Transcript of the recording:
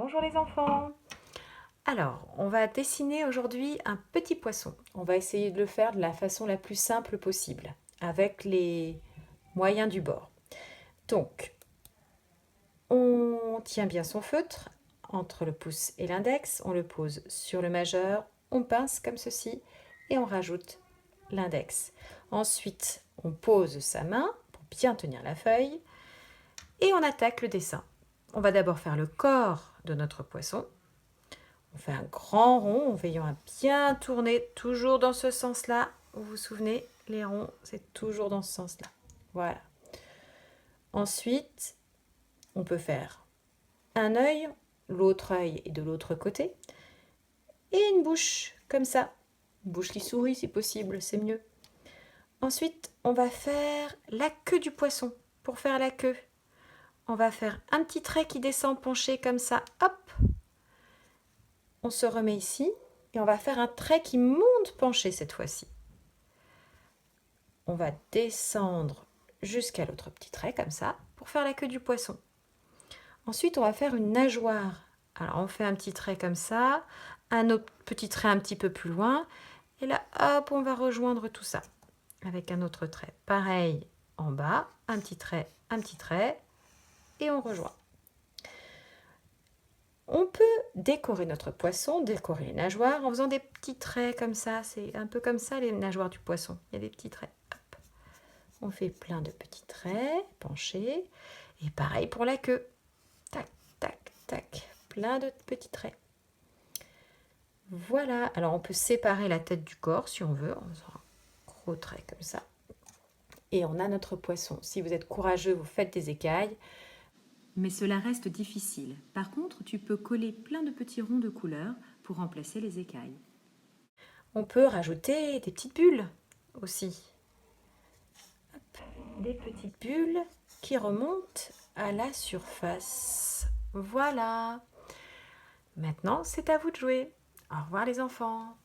Bonjour les enfants. Alors, on va dessiner aujourd'hui un petit poisson. On va essayer de le faire de la façon la plus simple possible, avec les moyens du bord. Donc, on tient bien son feutre entre le pouce et l'index, on le pose sur le majeur, on pince comme ceci et on rajoute l'index. Ensuite, on pose sa main pour bien tenir la feuille et on attaque le dessin. On va d'abord faire le corps de notre poisson. On fait un grand rond en veillant à bien tourner, toujours dans ce sens-là. Vous vous souvenez, les ronds, c'est toujours dans ce sens-là. Voilà. Ensuite, on peut faire un œil, l'autre œil est de l'autre côté, et une bouche, comme ça. Une bouche qui sourit si possible, c'est mieux. Ensuite, on va faire la queue du poisson. Pour faire la queue, on va faire un petit trait qui descend penché comme ça. Hop! On se remet ici et on va faire un trait qui monte penché cette fois-ci. On va descendre jusqu'à l'autre petit trait comme ça pour faire la queue du poisson. Ensuite, on va faire une nageoire. Alors, on fait un petit trait comme ça, un autre petit trait un petit peu plus loin, et là, hop, on va rejoindre tout ça avec un autre trait. Pareil, en bas, un petit trait, et on rejoint. On peut décorer notre poisson, décorer les nageoires en faisant des petits traits comme ça. C'est un peu comme ça les nageoires du poisson. Il y a des petits traits. Hop. On fait plein de petits traits penchés. Et pareil pour la queue. Tac, tac, tac. Plein de petits traits. Voilà. Alors on peut séparer la tête du corps si on veut. En faisant un gros trait comme ça. Et on a notre poisson. Si vous êtes courageux, vous faites des écailles. Mais cela reste difficile. Par contre, tu peux coller plein de petits ronds de couleur pour remplacer les écailles. On peut rajouter des petites bulles aussi. Hop, des petites bulles qui remontent à la surface. Voilà. Maintenant, c'est à vous de jouer. Au revoir les enfants.